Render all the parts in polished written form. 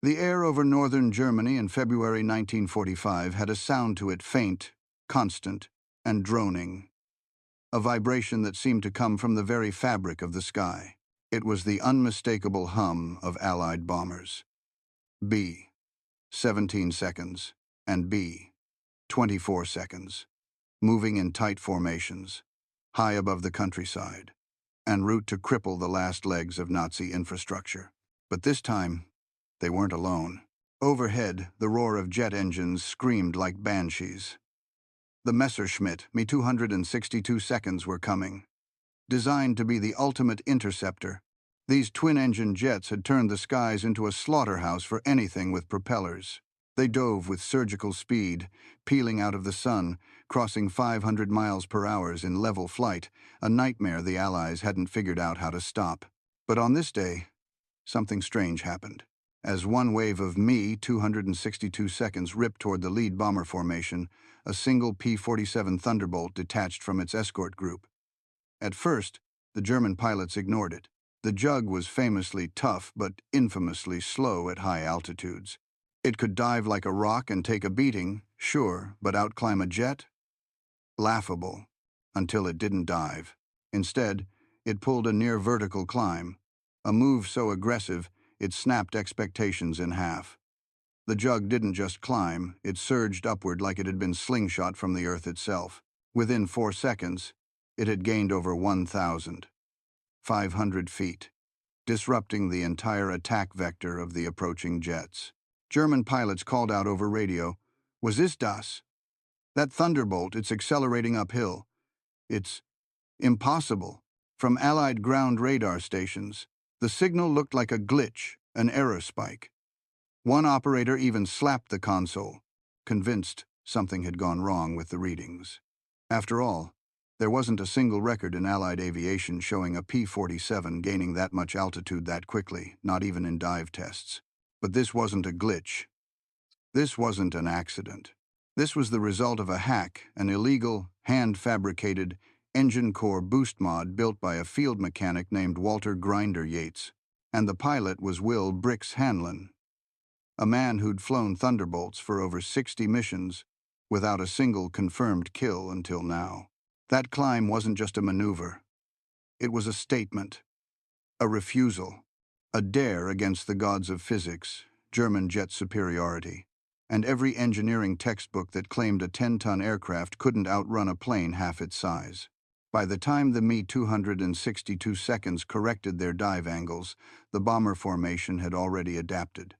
The air over northern Germany in February 1945 had a sound to it faint, constant, and droning. A vibration that seemed to come from the very fabric of the sky. It was the unmistakable hum of Allied bombers. B. 17 seconds, and B. 24 seconds, moving in tight formations, high above the countryside, en route to cripple the last legs of Nazi infrastructure. But this time, they weren't alone. Overhead, the roar of jet engines screamed like banshees. The Messerschmitt Me-262 seconds were coming. Designed to be the ultimate interceptor, these twin-engine jets had turned the skies into a slaughterhouse for anything with propellers. They dove with surgical speed, peeling out of the sun, crossing 500 miles per hour in level flight, a nightmare the Allies hadn't figured out how to stop. But on this day, something strange happened. As one wave of Me-262 seconds ripped toward the lead bomber formation, a single P-47 Thunderbolt detached from its escort group. At first, the German pilots ignored it. The Jug was famously tough but infamously slow at high altitudes. It could dive like a rock and take a beating, sure, but outclimb a jet? Laughable, until it didn't dive. Instead, it pulled a near-vertical climb, a move so aggressive it snapped expectations in half. The Jug didn't just climb, it surged upward like it had been slingshot from the Earth itself. Within 4 seconds, it had gained over 1,500 feet, disrupting the entire attack vector of the approaching jets. German pilots called out over radio, "Was this das? That Thunderbolt, it's accelerating uphill. It's impossible." From Allied ground radar stations, the signal looked like a glitch, an error spike. One operator even slapped the console, convinced something had gone wrong with the readings. After all, there wasn't a single record in Allied aviation showing a P-47 gaining that much altitude that quickly, not even in dive tests. But this wasn't a glitch. This wasn't an accident. This was the result of a hack, an illegal, hand-fabricated, engine core boost mod built by a field mechanic named Walter Grinder Yates. And the pilot was Will Bricks Hanlon, a man who'd flown Thunderbolts for over 60 missions without a single confirmed kill until now. That climb wasn't just a maneuver. It was a statement, a refusal, a dare against the gods of physics, German jet superiority, and every engineering textbook that claimed a 10-ton aircraft couldn't outrun a plane half its size. By the time the Me-262 seconds corrected their dive angles, the bomber formation had already adapted.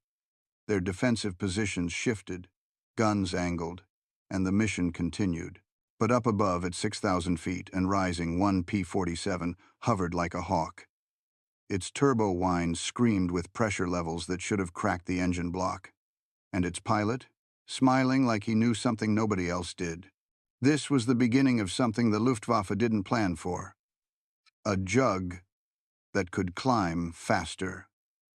Their defensive positions shifted, guns angled, and the mission continued. But up above at 6,000 feet and rising, one P-47 hovered like a hawk. Its turbo whine screamed with pressure levels that should have cracked the engine block. And its pilot, smiling like he knew something nobody else did. This was the beginning of something the Luftwaffe didn't plan for. A Jug that could climb faster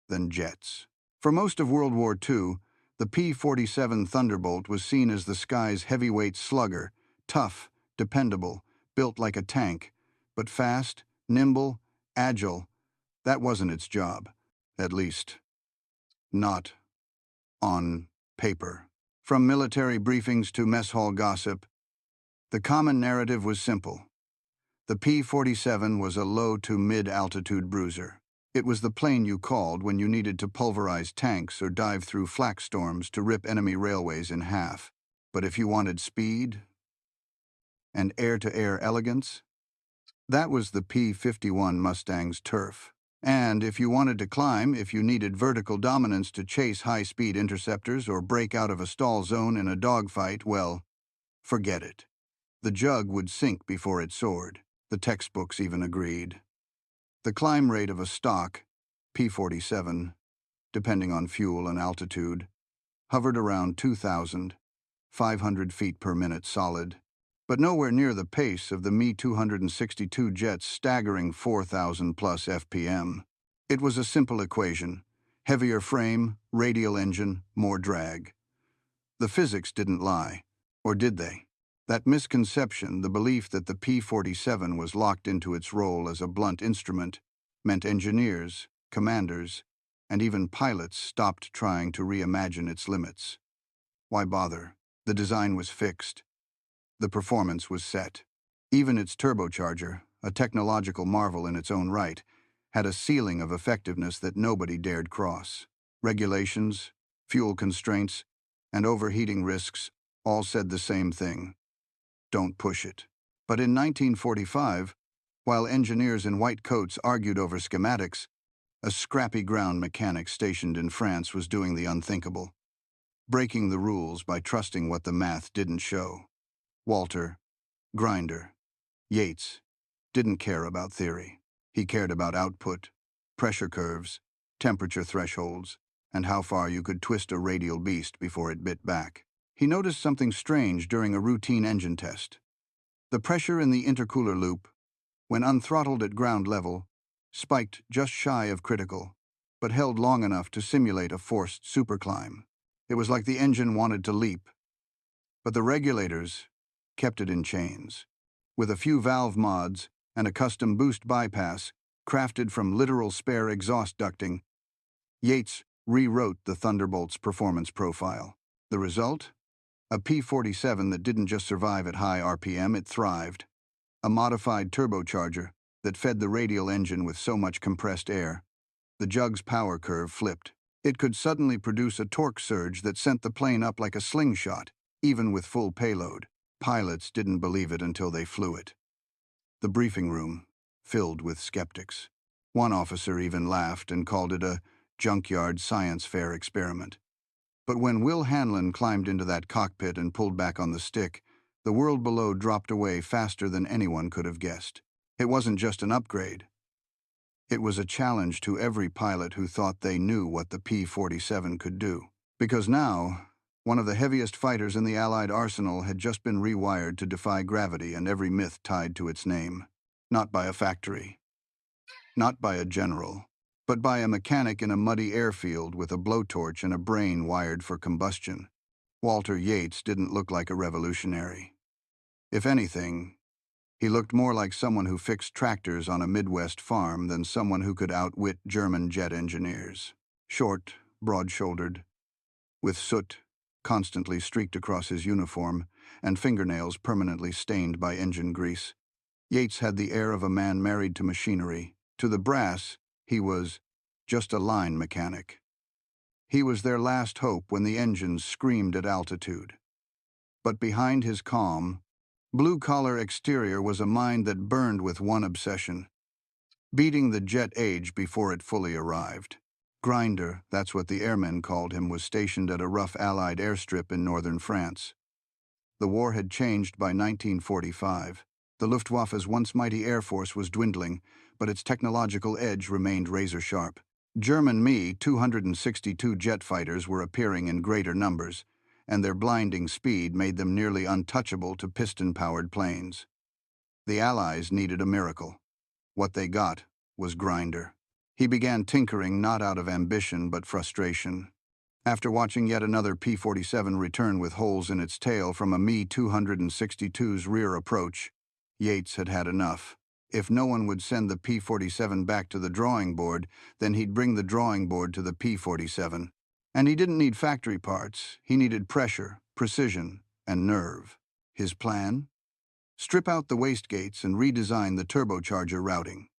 than jets. For most of World War II, the P-47 Thunderbolt was seen as the sky's heavyweight slugger, tough, dependable, built like a tank, but fast, nimble, agile. That wasn't its job. At least, not on paper. From military briefings to mess hall gossip, the common narrative was simple. The P-47 was a low to mid-altitude bruiser. It was the plane you called when you needed to pulverize tanks or dive through flak storms to rip enemy railways in half. But if you wanted speed and air-to-air elegance, that was the P-51 Mustang's turf. And if you wanted to climb, if you needed vertical dominance to chase high-speed interceptors or break out of a stall zone in a dogfight, well, forget it. The Jug would sink before it soared. The textbooks even agreed. The climb rate of a stock P-47, depending on fuel and altitude, hovered around 2,500 feet per minute solid, but nowhere near the pace of the Me-262 jet's staggering 4,000-plus FPM. It was a simple equation: heavier frame, radial engine, more drag. The physics didn't lie, or did they? That misconception, the belief that the P-47 was locked into its role as a blunt instrument, meant engineers, commanders, and even pilots stopped trying to reimagine its limits. Why bother? The design was fixed. The performance was set. Even its turbocharger, a technological marvel in its own right, had a ceiling of effectiveness that nobody dared cross. Regulations, fuel constraints, and overheating risks all said the same thing: don't push it. But in 1945, while engineers in white coats argued over schematics, a scrappy ground mechanic stationed in France was doing the unthinkable, breaking the rules by trusting what the math didn't show. Walter, Grinder, Yates didn't care about theory. He cared about output, pressure curves, temperature thresholds, and how far you could twist a radial beast before it bit back. He noticed something strange during a routine engine test. The pressure in the intercooler loop, when unthrottled at ground level, spiked just shy of critical, but held long enough to simulate a forced superclimb. It was like the engine wanted to leap, but the regulators kept it in chains. With a few valve mods and a custom boost bypass crafted from literal spare exhaust ducting, Yates rewrote the Thunderbolt's performance profile. The result? A P-47 that didn't just survive at high RPM, it thrived. A modified turbocharger that fed the radial engine with so much compressed air, the Jug's power curve flipped. It could suddenly produce a torque surge that sent the plane up like a slingshot, even with full payload. Pilots didn't believe it until they flew it. The briefing room filled with skeptics. One officer even laughed and called it a junkyard science fair experiment. But when Will Hanlon climbed into that cockpit and pulled back on the stick, the world below dropped away faster than anyone could have guessed. It wasn't just an upgrade. It was a challenge to every pilot who thought they knew what the P-47 could do. Because now, one of the heaviest fighters in the Allied arsenal had just been rewired to defy gravity and every myth tied to its name. Not by a factory, not by a general, but by a mechanic in a muddy airfield with a blowtorch and a brain wired for combustion. Walter Yates didn't look like a revolutionary. If anything, he looked more like someone who fixed tractors on a Midwest farm than someone who could outwit German jet engineers. Short, broad-shouldered, with soot constantly streaked across his uniform and fingernails permanently stained by engine grease, Yates had the air of a man married to machinery. To the brass, he was just a line mechanic. He was their last hope when the engines screamed at altitude. But behind his calm, blue-collar exterior was a mind that burned with one obsession: beating the jet age before it fully arrived. Grinder, that's what the airmen called him, was stationed at a rough Allied airstrip in northern France. The war had changed by 1945. The Luftwaffe's once mighty air force was dwindling, but its technological edge remained razor-sharp. German Me-262 jet fighters were appearing in greater numbers, and their blinding speed made them nearly untouchable to piston-powered planes. The Allies needed a miracle. What they got was Grinder. He began tinkering not out of ambition but frustration. After watching yet another P-47 return with holes in its tail from a Me-262's rear approach, Yates had had enough. If no one would send the P-47 back to the drawing board, then he'd bring the drawing board to the P-47. And he didn't need factory parts. He needed pressure, precision, and nerve. His plan? Strip out the wastegates and redesign the turbocharger routing.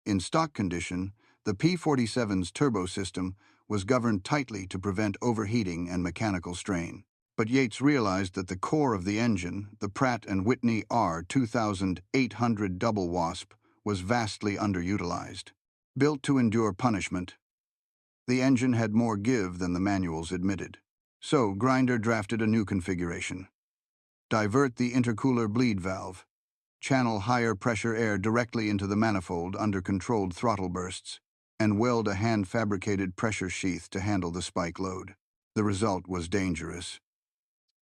In stock condition, the P-47's turbo system was governed tightly to prevent overheating and mechanical strain. But Yates realized that the core of the engine, the Pratt & Whitney R2800 double wasp, was vastly underutilized. Built to endure punishment, the engine had more give than the manuals admitted. So Grinder drafted a new configuration. Divert the intercooler bleed valve. Channel higher pressure air directly into the manifold under controlled throttle bursts, and weld a hand-fabricated pressure sheath to handle the spike load. The result was dangerous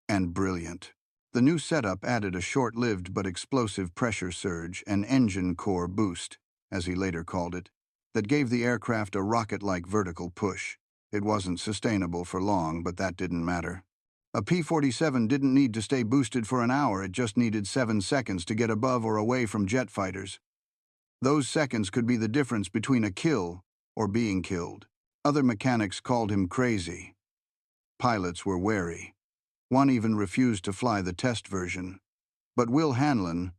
and brilliant. The new setup added a short-lived but explosive pressure surge, an engine core boost, as he later called it, that gave the aircraft a rocket-like vertical push. It wasn't sustainable for long, but that didn't matter. A P-47 didn't need to stay boosted for an hour, it just needed 7 seconds to get above or away from jet fighters. Those seconds could be the difference between a kill or being killed. Other mechanics called him crazy. Pilots were wary. One even refused to fly the test version. But Will Hanlon,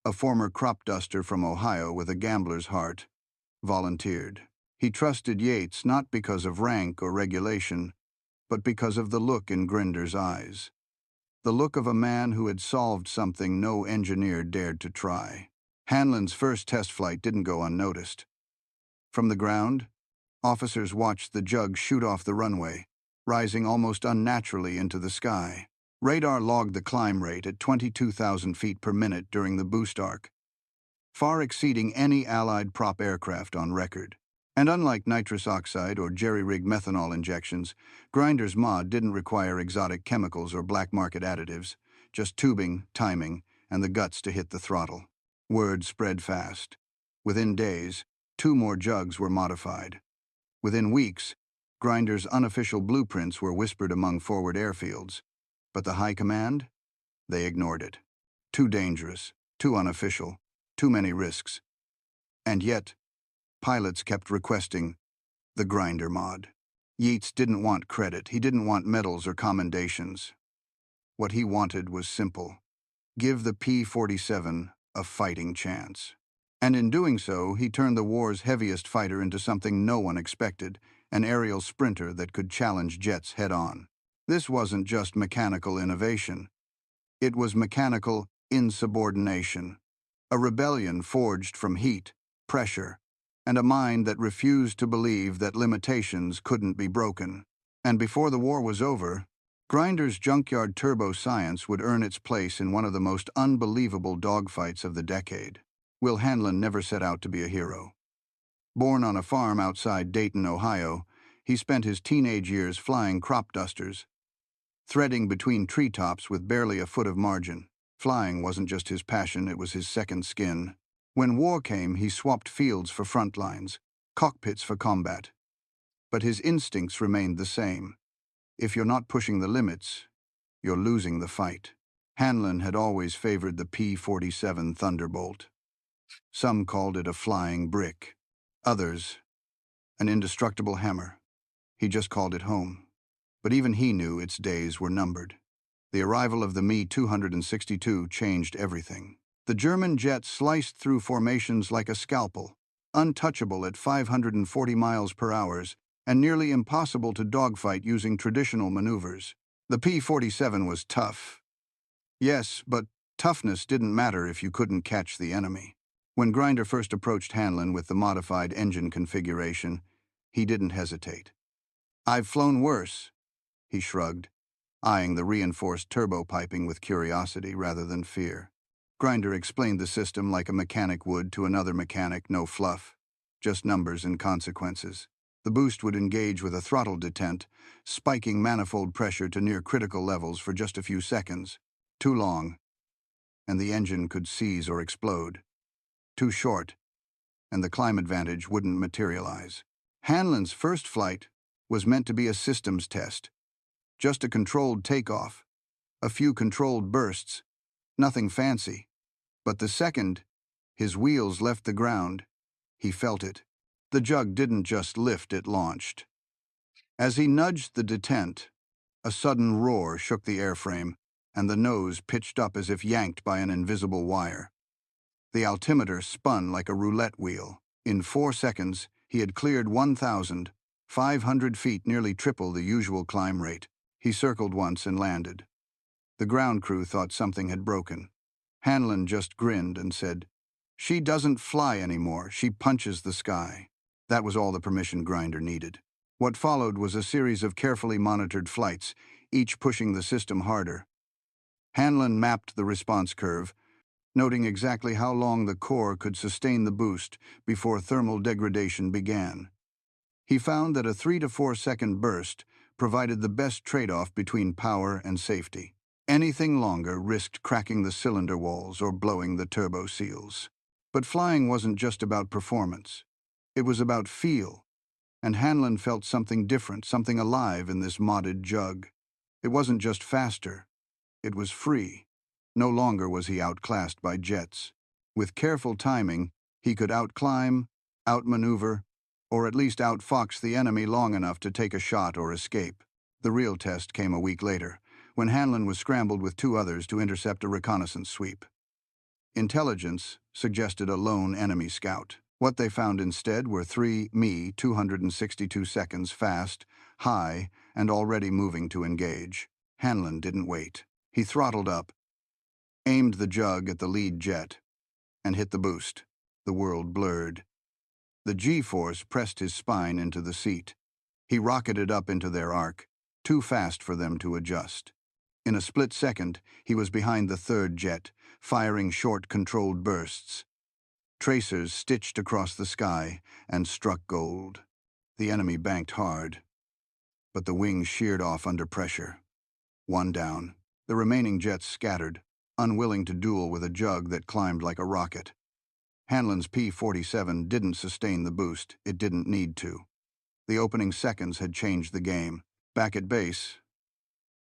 a former crop duster from Ohio with a gambler's heart, volunteered. He trusted Yates not because of rank or regulation, but because of the look in Grinder's eyes. The look of a man who had solved something no engineer dared to try. Hanlon's first test flight didn't go unnoticed. From the ground, officers watched the jug shoot off the runway, rising almost unnaturally into the sky. Radar logged the climb rate at 22,000 feet per minute during the boost arc, far exceeding any Allied prop aircraft on record. And unlike nitrous oxide or jerry-rigged methanol injections, Grinder's mod didn't require exotic chemicals or black market additives, just tubing, timing, and the guts to hit the throttle. Word spread fast. Within days, 2 more jugs were modified. Within weeks, Grinder's unofficial blueprints were whispered among forward airfields. But the high command? They ignored it. Too dangerous, too unofficial, too many risks. And yet, pilots kept requesting the Grinder mod. Yates didn't want credit. He didn't want medals or commendations. What he wanted was simple. Give the P-47 a fighting chance. And in doing so, he turned the war's heaviest fighter into something no one expected, an aerial sprinter that could challenge jets head-on. This wasn't just mechanical innovation. It was mechanical insubordination, a rebellion forged from heat, pressure, and a mind that refused to believe that limitations couldn't be broken. And before the war was over, Grinder's junkyard turbo science would earn its place in one of the most unbelievable dogfights of the decade. Will Hanlon never set out to be a hero. Born on a farm outside Dayton, Ohio, he spent his teenage years flying crop dusters, threading between treetops with barely a foot of margin. Flying wasn't just his passion, it was his second skin. When war came, he swapped fields for front lines, cockpits for combat. But his instincts remained the same. If you're not pushing the limits, you're losing the fight. Hanlon had always favored the P-47 Thunderbolt. Some called it a flying brick. Others, an indestructible hammer. He just called it home. But even he knew its days were numbered. The arrival of the Me-262 changed everything. The German jet sliced through formations like a scalpel, untouchable at 540 miles per hour, and nearly impossible to dogfight using traditional maneuvers. The P-47 was tough. Yes, but toughness didn't matter if you couldn't catch the enemy. When Grinder first approached Hanlon with the modified engine configuration, he didn't hesitate. "I've flown worse," he shrugged, eyeing the reinforced turbo piping with curiosity rather than fear. Grinder explained the system like a mechanic would to another mechanic, no fluff, just numbers and consequences. The boost would engage with a throttle detent, spiking manifold pressure to near critical levels for just a few seconds. Too long, and the engine could seize or explode. Too short, and the climb advantage wouldn't materialize. Hanlon's first flight was meant to be a systems test. Just a controlled takeoff, a few controlled bursts, nothing fancy. But the second his wheels left the ground, he felt it. The jug didn't just lift, it launched. As he nudged the detent, a sudden roar shook the airframe, and the nose pitched up as if yanked by an invisible wire. The altimeter spun like a roulette wheel. In 4 seconds, he had cleared 1,500 feet, nearly triple the usual climb rate. He circled once and landed. The ground crew thought something had broken. Hanlon just grinned and said, "She doesn't fly anymore, she punches the sky." That was all the permission Grinder needed. What followed was a series of carefully monitored flights, each pushing the system harder. Hanlon mapped the response curve, noting exactly how long the core could sustain the boost before thermal degradation began. He found that a 3 to 4 second burst provided the best trade-off between power and safety. Anything longer risked cracking the cylinder walls or blowing the turbo seals. But flying wasn't just about performance. It was about feel, and Hanlon felt something different, something alive in this modded jug. It wasn't just faster, it was free. No longer was he outclassed by jets. With careful timing, he could outclimb, outmaneuver, or at least outfox the enemy long enough to take a shot or escape. The real test came a week later, when Hanlon was scrambled with two others to intercept a reconnaissance sweep. Intelligence suggested a lone enemy scout. What they found instead were three Me 262 seconds fast, high, and already moving to engage. Hanlon didn't wait. He throttled up, aimed the jug at the lead jet, and hit the boost. The world blurred. The G-force pressed his spine into the seat. He rocketed up into their arc, too fast for them to adjust. In a split second, he was behind the third jet, firing short, controlled bursts. Tracers stitched across the sky and struck gold. The enemy banked hard, but the wings sheared off under pressure. One down. The remaining jets scattered, unwilling to duel with a jug that climbed like a rocket. Hanlon's P-47 didn't sustain the boost. It didn't need to. The opening seconds had changed the game. Back at base,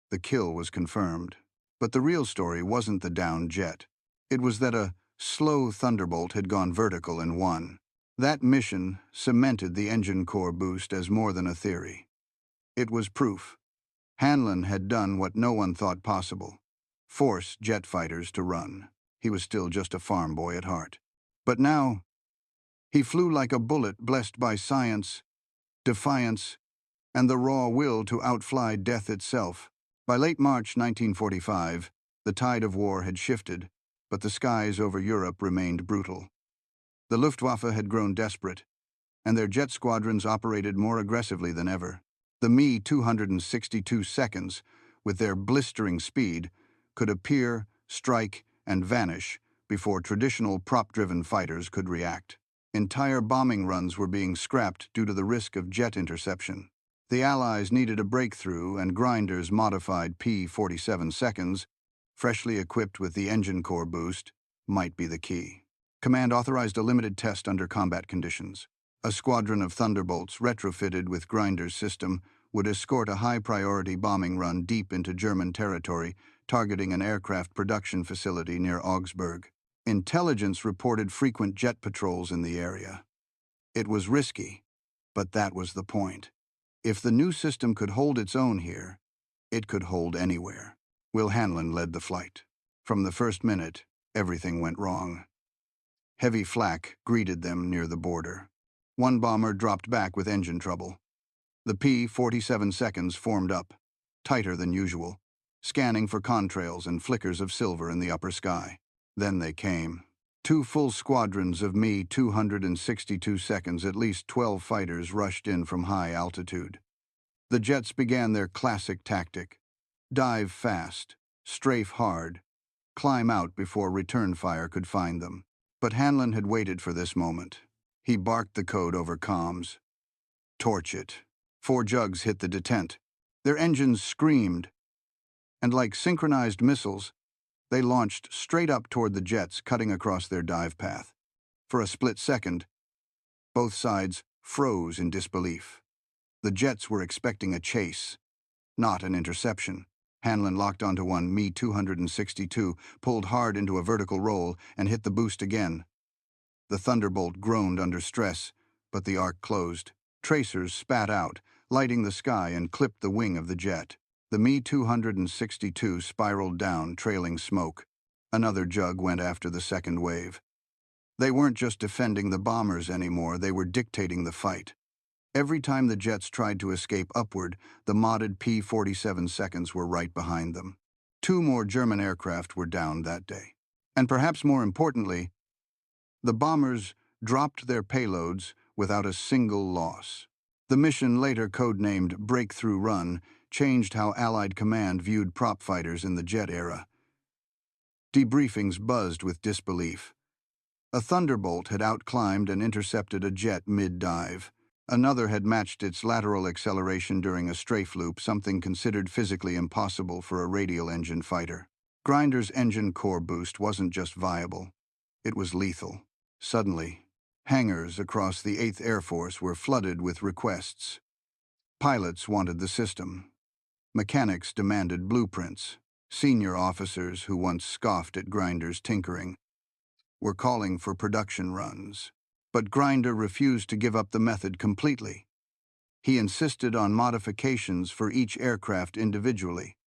the kill was confirmed. But the real story wasn't the downed jet. It was that a slow Thunderbolt had gone vertical and won. That mission cemented the engine core boost as more than a theory. It was proof. Hanlon had done what no one thought possible: force jet fighters to run. He was still just a farm boy at heart. But now, he flew like a bullet, blessed by science, defiance, and the raw will to outfly death itself. By late March 1945, the tide of war had shifted, but the skies over Europe remained brutal. The Luftwaffe had grown desperate, and their jet squadrons operated more aggressively than ever. The Me 262 seconds, with their blistering speed, could appear, strike, and vanish before traditional prop-driven fighters could react. Entire bombing runs were being scrapped due to the risk of jet interception. The Allies needed a breakthrough, and Grinder's modified P-47 seconds, freshly equipped with the engine core boost, might be the key. Command authorized a limited test under combat conditions. A squadron of Thunderbolts retrofitted with Grinder's system would escort a high-priority bombing run deep into German territory, targeting an aircraft production facility near Augsburg. Intelligence reported frequent jet patrols in the area. It was risky, but that was the point. If the new system could hold its own here, it could hold anywhere. Will Hanlon led the flight. From the first minute, everything went wrong. Heavy flak greeted them near the border. One bomber dropped back with engine trouble. The P-47 seconds formed up, tighter than usual, scanning for contrails and flickers of silver in the upper sky. Then they came. Two full squadrons of Me 262 seconds, at least 12 fighters rushed in from high altitude. The jets began their classic tactic: dive fast, strafe hard, climb out before return fire could find them. But Hanlon had waited for this moment. He barked the code over comms. Torch it. 4 jugs hit the detent. Their engines screamed, and like synchronized missiles, they launched straight up toward the jets, cutting across their dive path. For a split second, both sides froze in disbelief. The jets were expecting a chase, not an interception. Hanlon locked onto one Me 262, pulled hard into a vertical roll, and hit the boost again. The Thunderbolt groaned under stress, but the arc closed. Tracers spat out, lighting the sky, and clipped the wing of the jet. The Me 262 spiraled down, trailing smoke. Another jug went after the second wave. They weren't just defending the bombers anymore, they were dictating the fight. Every time the jets tried to escape upward, the modded P-47 seconds were right behind them. 2 more German aircraft were downed that day. And perhaps more importantly, the bombers dropped their payloads without a single loss. The mission, later codenamed Breakthrough Run, changed how Allied command viewed prop fighters in the jet era. Debriefings buzzed with disbelief. A Thunderbolt had outclimbed and intercepted a jet mid-dive. Another had matched its lateral acceleration during a strafe loop, something considered physically impossible for a radial engine fighter. Grinder's engine core boost wasn't just viable, it was lethal. Suddenly, hangars across the 8th Air Force were flooded with requests. Pilots wanted the system. Mechanics demanded blueprints. Senior officers who once scoffed at Grinder's tinkering were calling for production runs. But Grinder refused to give up the method completely. He insisted on modifications for each aircraft individually,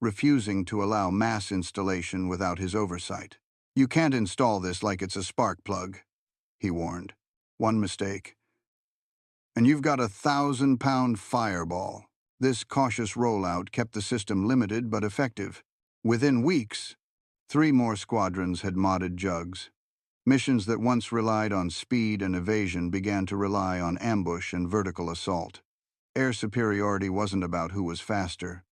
refusing to allow mass installation without his oversight. "You can't install this like it's a spark plug," he warned. "One mistake, and you've got a 1,000-pound fireball." This cautious rollout kept the system limited but effective. Within weeks, 3 more squadrons had modded jugs. Missions that once relied on speed and evasion began to rely on ambush and vertical assault. Air superiority wasn't about who was faster.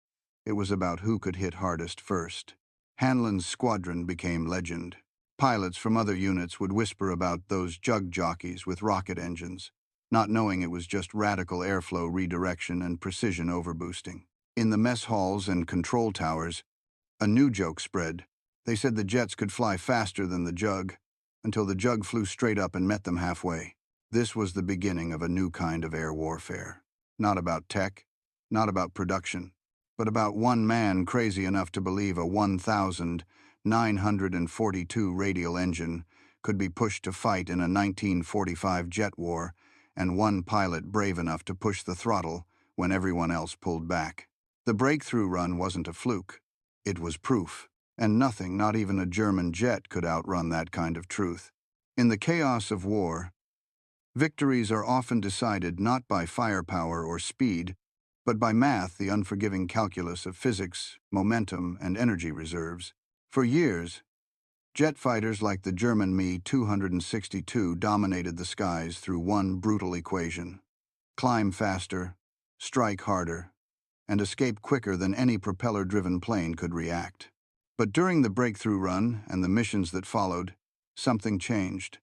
It was about who could hit hardest first. Hanlon's squadron became legend. Pilots from other units would whisper about those jug jockeys with rocket engines, not knowing it was just radical airflow redirection and precision overboosting. In the mess halls and control towers, a new joke spread. They said the jets could fly faster than the jug, until the jug flew straight up and met them halfway. This was the beginning of a new kind of air warfare. Not about tech, not about production, but about one man crazy enough to believe a 1,942 radial engine could be pushed to fight in a 1945 jet war, and one pilot brave enough to push the throttle when everyone else pulled back. The breakthrough run wasn't a fluke. It was proof, and nothing, not even a German jet, could outrun that kind of truth. In the chaos of war, victories are often decided not by firepower or speed, but by math, the unforgiving calculus of physics, momentum, and energy reserves. For years, jet fighters like the German Me-262 dominated the skies through one brutal equation: climb faster, strike harder, and escape quicker than any propeller-driven plane could react. But during the breakthrough run and the missions that followed, something changed.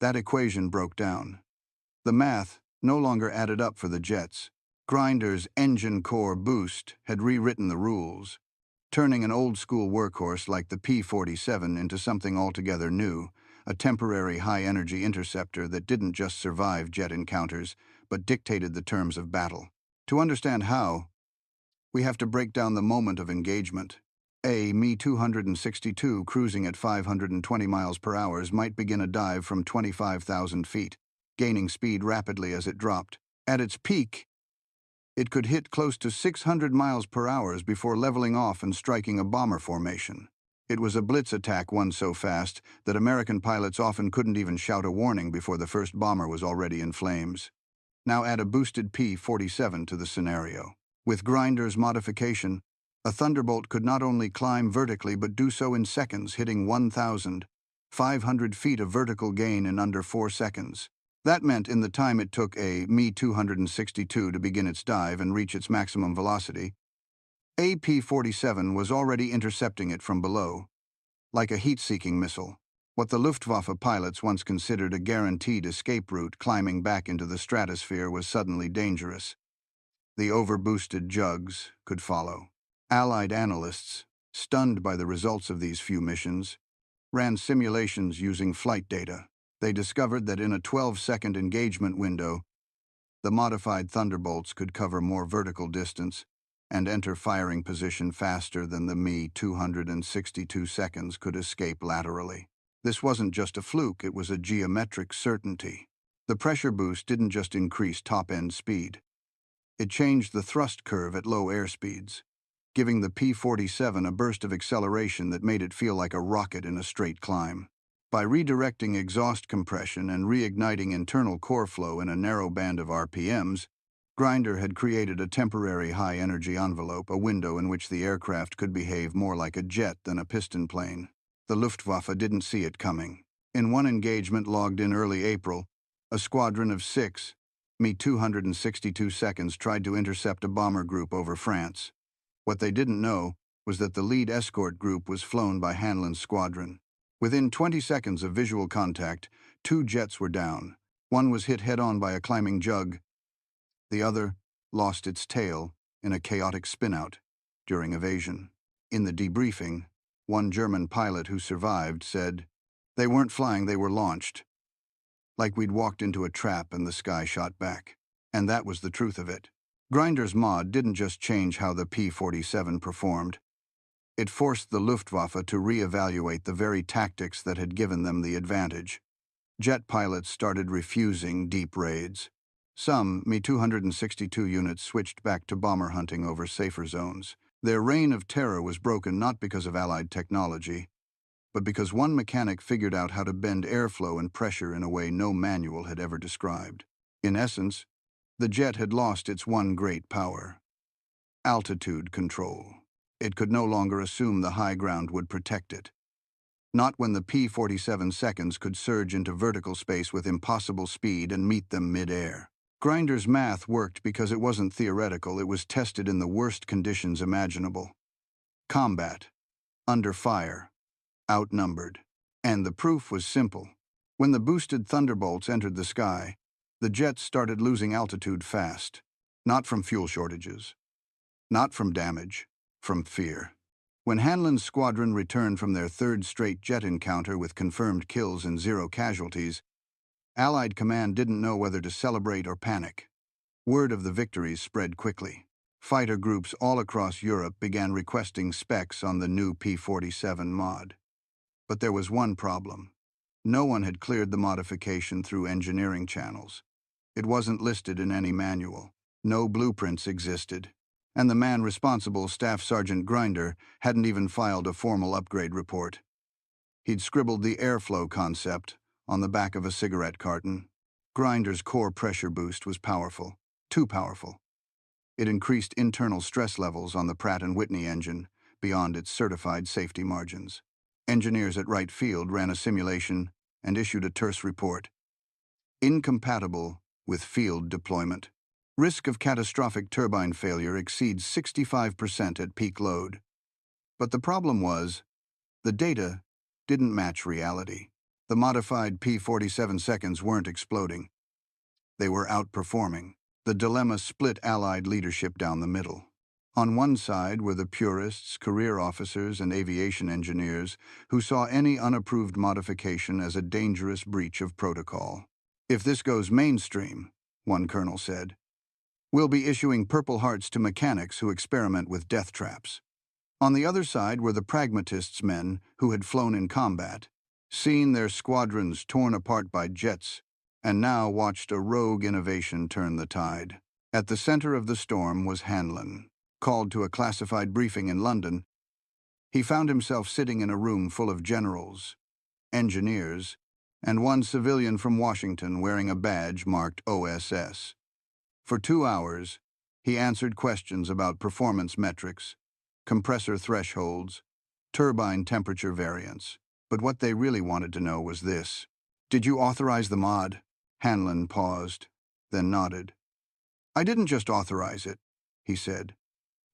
That equation broke down. The math no longer added up for the jets. Grinder's engine core boost had rewritten the rules, turning an old-school workhorse like the P-47 into something altogether new, a temporary high-energy interceptor that didn't just survive jet encounters, but dictated the terms of battle. To understand how, we have to break down the moment of engagement. A Me-262 cruising at 520 miles per hour might begin a dive from 25,000 feet, gaining speed rapidly as it dropped. At its peak, it could hit close to 600 miles per hour before leveling off and striking a bomber formation. It was a blitz attack, one so fast that American pilots often couldn't even shout a warning before the first bomber was already in flames. Now add a boosted P-47 to the scenario. With Grinder's modification, a Thunderbolt could not only climb vertically but do so in seconds, hitting 1,500 feet of vertical gain in under 4 seconds. That meant in the time it took a Me-262 to begin its dive and reach its maximum velocity, a P-47 was already intercepting it from below, like a heat-seeking missile. What the Luftwaffe pilots once considered a guaranteed escape route, climbing back into the stratosphere, was suddenly dangerous. The overboosted jugs could follow. Allied analysts, stunned by the results of these few missions, ran simulations using flight data. They discovered that in a 12-second engagement window, the modified Thunderbolts could cover more vertical distance and enter firing position faster than the Me-262 seconds could escape laterally. This wasn't just a fluke, it was a geometric certainty. The pressure boost didn't just increase top-end speed. It changed the thrust curve at low airspeeds, giving the P-47 a burst of acceleration that made it feel like a rocket in a straight climb. By redirecting exhaust compression and reigniting internal core flow in a narrow band of RPMs, Grinder had created a temporary high-energy envelope, a window in which the aircraft could behave more like a jet than a piston plane. The Luftwaffe didn't see it coming. In one engagement logged in early April, a squadron of 6 Me-262 seconds tried to intercept a bomber group over France. What they didn't know was that the lead escort group was flown by Hanlon's squadron. Within 20 seconds of visual contact, 2 jets were down. One was hit head-on by a climbing jug. The other lost its tail in a chaotic spin-out during evasion. In the debriefing, one German pilot who survived said, "They weren't flying, they were launched. Like we'd walked into a trap and the sky shot back." And that was the truth of it. Grinder's mod didn't just change how the P-47 performed. It forced the Luftwaffe to reevaluate the very tactics that had given them the advantage. Jet pilots started refusing deep raids. Some Mi-262 units switched back to bomber hunting over safer zones. Their reign of terror was broken not because of Allied technology, but because one mechanic figured out how to bend airflow and pressure in a way no manual had ever described. In essence, the jet had lost its one great power: altitude control. It could no longer assume the high ground would protect it. Not when the P-47 seconds could surge into vertical space with impossible speed and meet them mid-air. Grinder's math worked because it wasn't theoretical, it was tested in the worst conditions imaginable. Combat, under fire, outnumbered. And the proof was simple. When the boosted Thunderbolts entered the sky, the jets started losing altitude fast. Not from fuel shortages. Not from damage. From fear. When Hanlon's squadron returned from their third straight jet encounter with confirmed kills and 0 casualties, Allied command didn't know whether to celebrate or panic. Word of the victories spread quickly. Fighter groups all across Europe began requesting specs on the new P-47 mod. But there was one problem. No one had cleared the modification through engineering channels. It wasn't listed in any manual. No blueprints existed. And the man responsible, Staff Sergeant Grinder, hadn't even filed a formal upgrade report. He'd scribbled the airflow concept on the back of a cigarette carton. Grinder's core pressure boost was powerful, too powerful. It increased internal stress levels on the Pratt & Whitney engine beyond its certified safety margins. Engineers at Wright Field ran a simulation and issued a terse report. Incompatible with field deployment. Risk of catastrophic turbine failure exceeds 65% at peak load. But the problem was, the data didn't match reality. The modified P-47 seconds weren't exploding. They were outperforming. The dilemma split Allied leadership down the middle. On one side were the purists, career officers, and aviation engineers who saw any unapproved modification as a dangerous breach of protocol. "If this goes mainstream," one colonel said, "we'll be issuing Purple Hearts to mechanics who experiment with death traps." On the other side were the pragmatists, men who had flown in combat, seen their squadrons torn apart by jets, and now watched a rogue innovation turn the tide. At the center of the storm was Hanlon. Called to a classified briefing in London, he found himself sitting in a room full of generals, engineers, and one civilian from Washington wearing a badge marked OSS. For 2 hours, he answered questions about performance metrics, compressor thresholds, turbine temperature variance. But what they really wanted to know was this: "Did you authorize the mod?" Hanlon paused, then nodded. "I didn't just authorize it," he said.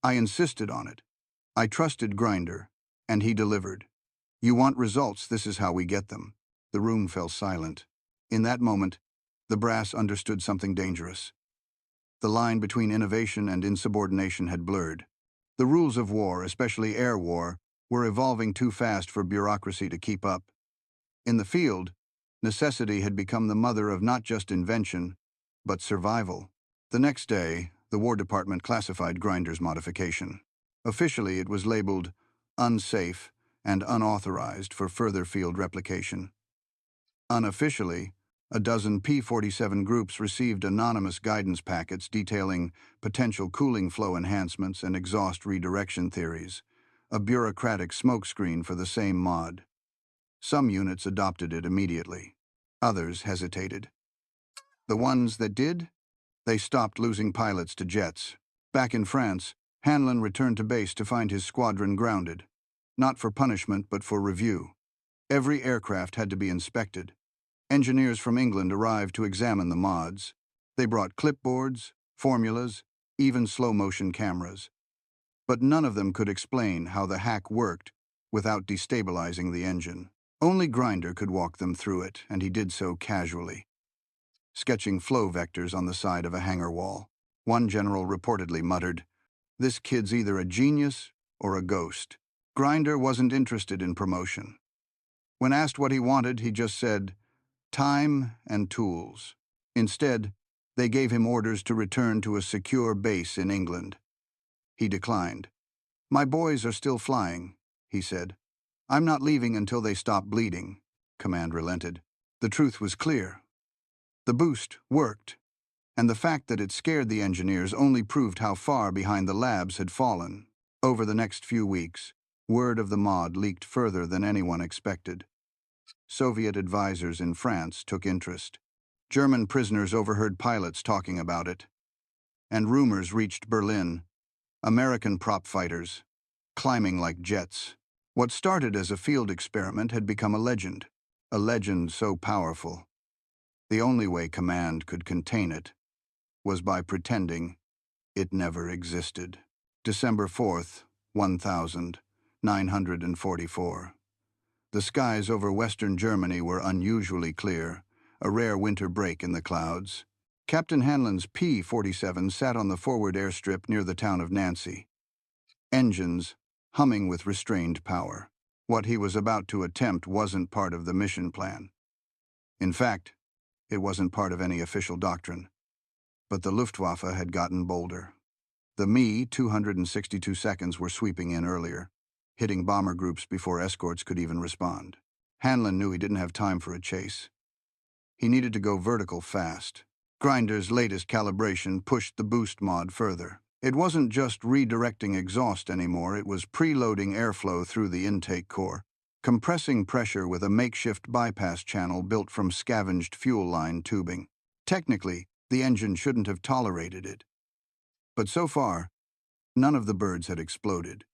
"I insisted on it. I trusted Grinder, and he delivered. You want results, this is how we get them." The room fell silent. In that moment, the brass understood something dangerous. The line between innovation and insubordination had blurred. The rules of war, especially air war, were evolving too fast for bureaucracy to keep up. In the field, necessity had become the mother of not just invention, but survival. The next day, the War Department classified Grinder's modification. Officially, it was labeled unsafe and unauthorized for further field replication. Unofficially, a dozen P-47 groups received anonymous guidance packets detailing potential cooling flow enhancements and exhaust redirection theories, a bureaucratic smokescreen for the same mod. Some units adopted it immediately. Others hesitated. The ones that did? They stopped losing pilots to jets. Back in France, Hanlon returned to base to find his squadron grounded. Not for punishment, but for review. Every aircraft had to be inspected. Engineers from England arrived to examine the mods. They brought clipboards, formulas, even slow-motion cameras. But none of them could explain how the hack worked without destabilizing the engine. Only Grinder could walk them through it, and he did so casually, sketching flow vectors on the side of a hangar wall. One general reportedly muttered, "This kid's either a genius or a ghost." Grinder wasn't interested in promotion. When asked what he wanted, he just said, "Time and tools." Instead, they gave him orders to return to a secure base in England. He declined. "My boys are still flying," he said. "I'm not leaving until they stop bleeding." Command relented. The truth was clear. The boost worked, and the fact that it scared the engineers only proved how far behind the labs had fallen. Over the next few weeks, word of the mod leaked further than anyone expected. Soviet advisors in France took interest. German prisoners overheard pilots talking about it. And rumors reached Berlin. American prop fighters, climbing like jets. What started as a field experiment had become a legend so powerful. The only way command could contain it was by pretending it never existed. December 4th, 1944. The skies over western Germany were unusually clear, a rare winter break in the clouds. Captain Hanlon's P-47 sat on the forward airstrip near the town of Nancy. Engines humming with restrained power. What he was about to attempt wasn't part of the mission plan. In fact, it wasn't part of any official doctrine. But the Luftwaffe had gotten bolder. The Me 262 seconds were sweeping in earlier, hitting bomber groups before escorts could even respond. Hanlon knew he didn't have time for a chase. He needed to go vertical fast. Grinder's latest calibration pushed the boost mod further. It wasn't just redirecting exhaust anymore, it was preloading airflow through the intake core, compressing pressure with a makeshift bypass channel built from scavenged fuel line tubing. Technically, the engine shouldn't have tolerated it. But so far, none of the birds had exploded,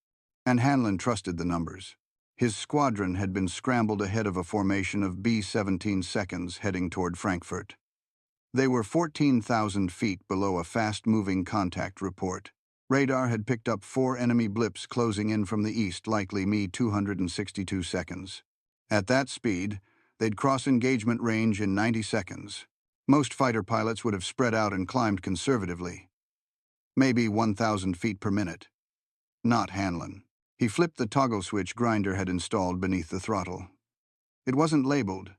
and Hanlon trusted the numbers. His squadron had been scrambled ahead of a formation of B-17 seconds heading toward Frankfurt. They were 14,000 feet below a fast-moving contact report. Radar had picked up 4 enemy blips closing in from the east, likely Me 262 seconds. At that speed, they'd cross engagement range in 90 seconds. Most fighter pilots would have spread out and climbed conservatively. Maybe 1,000 feet per minute. Not Hanlon. He flipped the toggle switch Grinder had installed beneath the throttle. It wasn't labeled,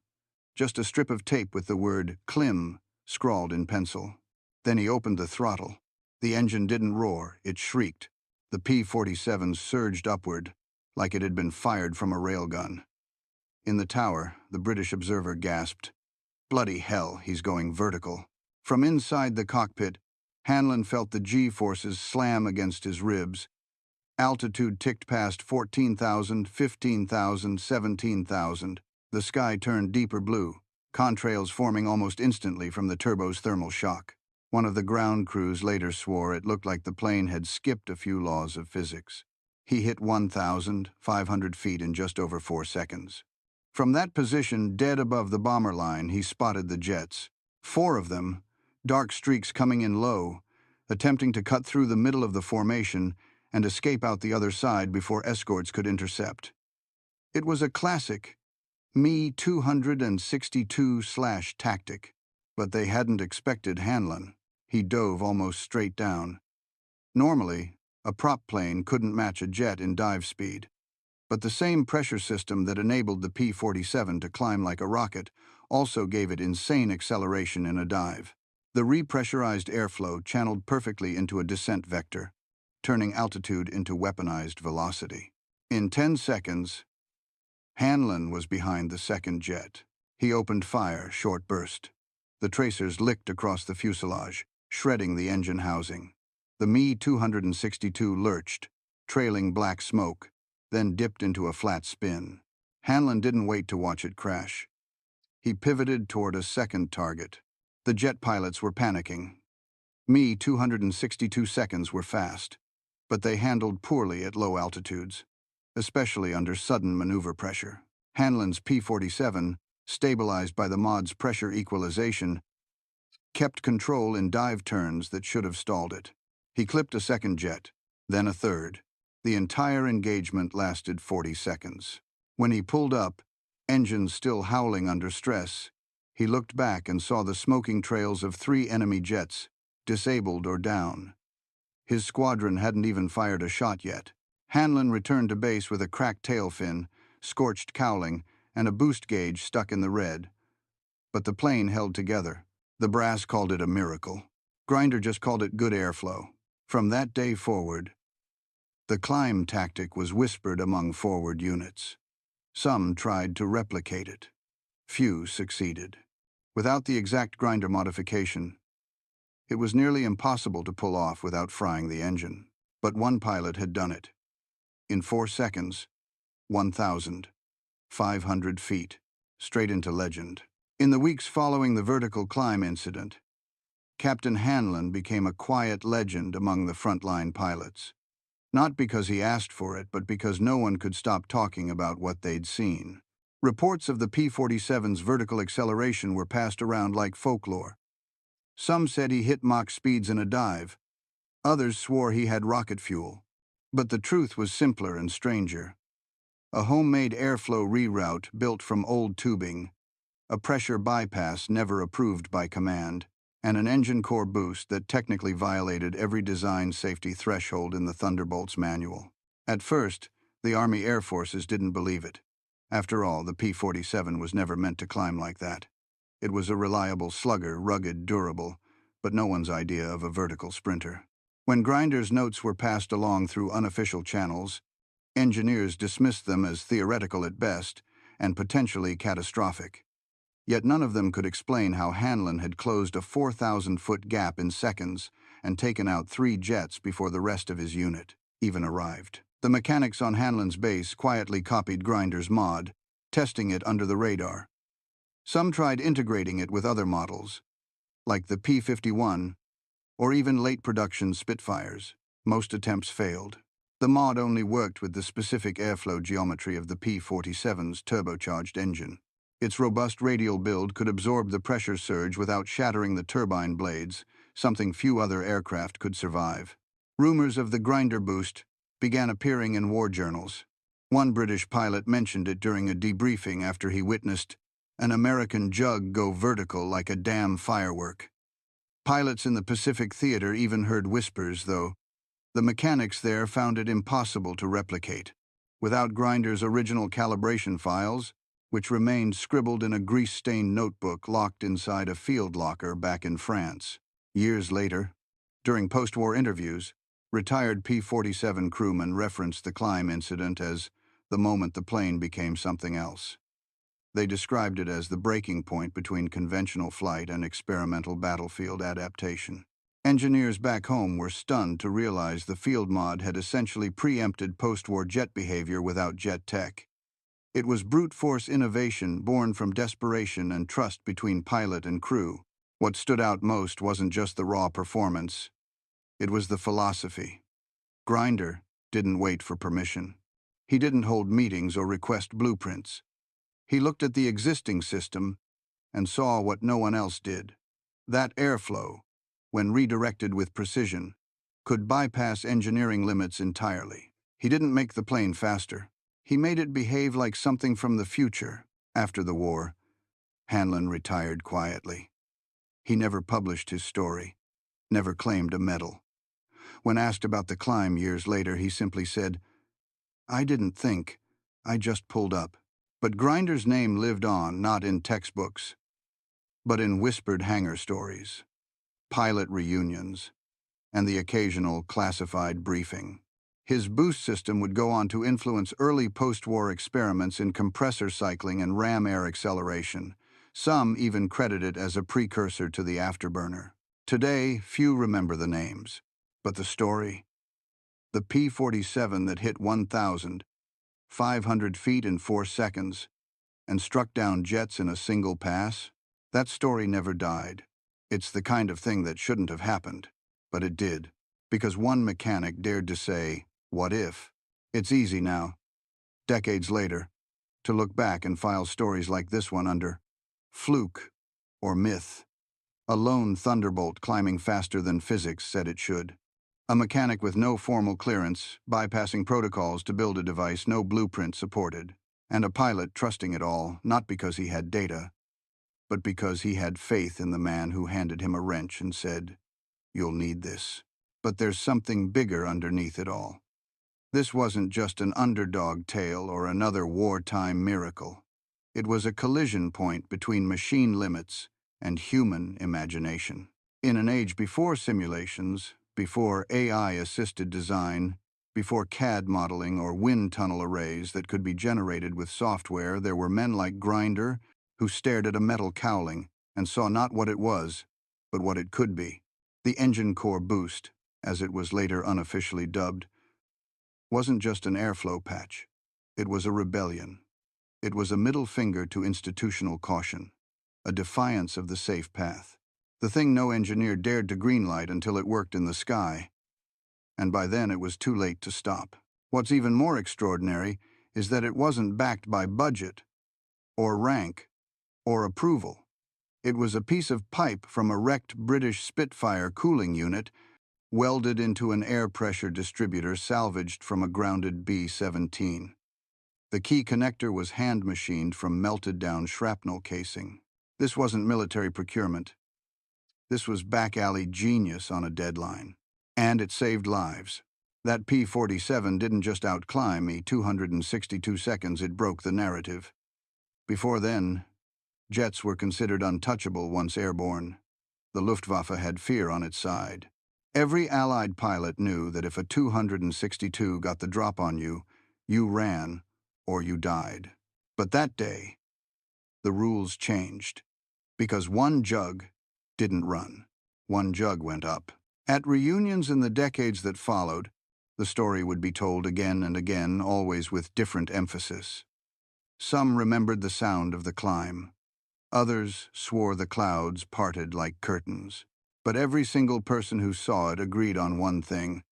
just a strip of tape with the word "Clim" scrawled in pencil. Then he opened the throttle. The engine didn't roar, it shrieked. The P-47 surged upward, like it had been fired from a railgun. In the tower, the British observer gasped, "Bloody hell, he's going vertical." From inside the cockpit, Hanlon felt the G-forces slam against his ribs. Altitude ticked past 14,000, 15,000, 17,000. The sky turned deeper blue, contrails forming almost instantly from the turbo's thermal shock. One of the ground crews later swore it looked like the plane had skipped a few laws of physics. He hit 1,500 feet in just over 4 seconds. From that position, dead above the bomber line, he spotted the jets. 4 of them, dark streaks coming in low, attempting to cut through the middle of the formation and escape out the other side before escorts could intercept. It was a classic Me 262/tactic, but they hadn't expected Hanlon. He dove almost straight down. Normally, a prop plane couldn't match a jet in dive speed, but the same pressure system that enabled the P-47 to climb like a rocket also gave it insane acceleration in a dive. The repressurized airflow channeled perfectly into a descent vector, turning altitude into weaponized velocity. In 10 seconds, Hanlon was behind the second jet. He opened fire, short burst. The tracers licked across the fuselage, shredding the engine housing. The Me 262 lurched, trailing black smoke, then dipped into a flat spin. Hanlon didn't wait to watch it crash. He pivoted toward a second target. The jet pilots were panicking. Me 262 seconds were fast, but they handled poorly at low altitudes, especially under sudden maneuver pressure. Hanlon's P-47, stabilized by the mod's pressure equalization, kept control in dive turns that should have stalled it. He clipped a second jet, then a third. The entire engagement lasted 40 seconds. When he pulled up, engines still howling under stress, he looked back and saw the smoking trails of 3 enemy jets, disabled or down. His squadron hadn't even fired a shot yet. Hanlon returned to base with a cracked tail fin, scorched cowling, and a boost gauge stuck in the red. But the plane held together. The brass called it a miracle. Grinder just called it good airflow. From that day forward, the climb tactic was whispered among forward units. Some tried to replicate it. Few succeeded. Without the exact grinder modification, it was nearly impossible to pull off without frying the engine. But one pilot had done it. In 4 seconds, 1,500 feet, straight into legend. In the weeks following the vertical climb incident, Captain Hanlon became a quiet legend among the frontline pilots. Not because he asked for it, but because no one could stop talking about what they'd seen. Reports of the P-47's vertical acceleration were passed around like folklore. Some said he hit Mach speeds in a dive. Others swore he had rocket fuel. But the truth was simpler and stranger. A homemade airflow reroute built from old tubing, a pressure bypass never approved by command, and an engine core boost that technically violated every design safety threshold in the Thunderbolt's manual. At first, the Army Air Forces didn't believe it. After all, the P-47 was never meant to climb like that. It was a reliable slugger, rugged, durable, but no one's idea of a vertical sprinter. When Grinder's notes were passed along through unofficial channels, engineers dismissed them as theoretical at best and potentially catastrophic. Yet none of them could explain how Hanlon had closed a 4,000-foot gap in seconds and taken out 3 jets before the rest of his unit even arrived. The mechanics on Hanlon's base quietly copied Grinder's mod, testing it under the radar. Some tried integrating it with other models, like the P-51 or even late production Spitfires. Most attempts failed. The mod only worked with the specific airflow geometry of the P-47's turbocharged engine. Its robust radial build could absorb the pressure surge without shattering the turbine blades, something few other aircraft could survive. Rumors of the Grinder boost began appearing in war journals. One British pilot mentioned it during a debriefing after he witnessed an American jug go vertical like a damn firework. Pilots in the Pacific Theater even heard whispers, though the mechanics there found it impossible to replicate. Without Grinder's original calibration files, which remained scribbled in a grease-stained notebook locked inside a field locker back in France. Years later, during post-war interviews, retired P-47 crewmen referenced the climb incident as the moment the plane became something else. They described it as the breaking point between conventional flight and experimental battlefield adaptation. Engineers back home were stunned to realize the field mod had essentially preempted post-war jet behavior without jet tech. It was brute force innovation born from desperation and trust between pilot and crew. What stood out most wasn't just the raw performance. It was the philosophy. Grinder didn't wait for permission. He didn't hold meetings or request blueprints. He looked at the existing system and saw what no one else did. That airflow, when redirected with precision, could bypass engineering limits entirely. He didn't make the plane faster. He made it behave like something from the future. After the war, Hanlon retired quietly. He never published his story, never claimed a medal. When asked about the climb years later, he simply said, "I didn't think, I just pulled up." But Grinder's name lived on, not in textbooks, but in whispered hangar stories, pilot reunions, and the occasional classified briefing. His boost system would go on to influence early post-war experiments in compressor cycling and ram air acceleration. Some even credit it as a precursor to the afterburner. Today, few remember the names, but the story? The P-47 that hit 1,500 feet in 4 seconds and struck down jets in a single pass? That story never died. It's the kind of thing that shouldn't have happened, but it did, because one mechanic dared to say, "What if?" It's easy now, decades later, to look back and file stories like this one under fluke or myth. A lone Thunderbolt climbing faster than physics said it should. A mechanic with no formal clearance, bypassing protocols to build a device no blueprint supported. And a pilot trusting it all, not because he had data, but because he had faith in the man who handed him a wrench and said, "You'll need this." But there's something bigger underneath it all. This wasn't just an underdog tale or another wartime miracle. It was a collision point between machine limits and human imagination. In an age before simulations, before AI-assisted design, before CAD modeling or wind tunnel arrays that could be generated with software, there were men like Grinder who stared at a metal cowling and saw not what it was, but what it could be. The engine core boost, as it was later unofficially dubbed, wasn't just an airflow patch. It was a rebellion. It was a middle finger to institutional caution, a defiance of the safe path. The thing no engineer dared to greenlight until it worked in the sky, and by then it was too late to stop. What's even more extraordinary is that it wasn't backed by budget, or rank, or approval. It was a piece of pipe from a wrecked British Spitfire cooling unit welded into an air pressure distributor salvaged from a grounded B-17. The key connector was hand-machined from melted-down shrapnel casing. This wasn't military procurement. This was back-alley genius on a deadline. And it saved lives. That P-47 didn't just outclimb me 262 seconds, it broke the narrative. Before then, jets were considered untouchable once airborne. The Luftwaffe had fear on its side. Every Allied pilot knew that if a 262 got the drop on you, you ran or you died. But that day, the rules changed. Because one jug didn't run. One jug went up. At reunions in the decades that followed, the story would be told again and again, always with different emphasis. Some remembered the sound of the climb. Others swore the clouds parted like curtains. But every single person who saw it agreed on one thing.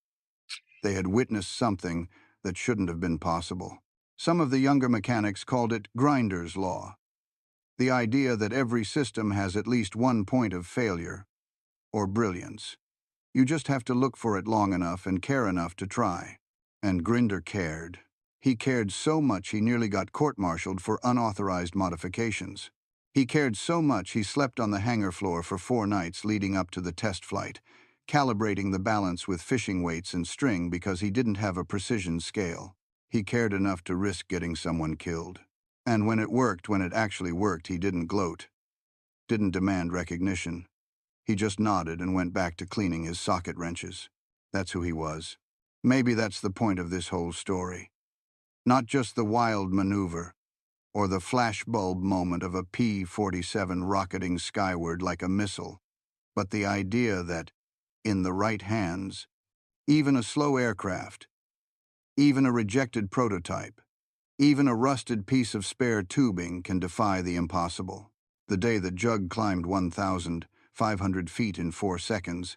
They had witnessed something that shouldn't have been possible. Some of the younger mechanics called it Grinder's Law. The idea that every system has at least one point of failure, or brilliance. You just have to look for it long enough and care enough to try. And Grinder cared. He cared so much he nearly got court-martialed for unauthorized modifications. He cared so much he slept on the hangar floor for 4 nights leading up to the test flight, calibrating the balance with fishing weights and string because he didn't have a precision scale. He cared enough to risk getting someone killed. And when it actually worked, he didn't gloat, didn't demand recognition. He just nodded and went back to cleaning his socket wrenches. That's who he was. Maybe that's the point of this whole story. Not just the wild maneuver, or the flashbulb moment of a P-47 rocketing skyward like a missile, but the idea that, in the right hands, even a slow aircraft, even a rejected prototype, even a rusted piece of spare tubing can defy the impossible. The day the Jug climbed 1,500 feet in 4 seconds,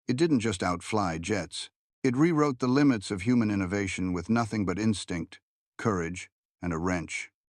it didn't just outfly jets. It rewrote the limits of human innovation with nothing but instinct, courage, and a wrench.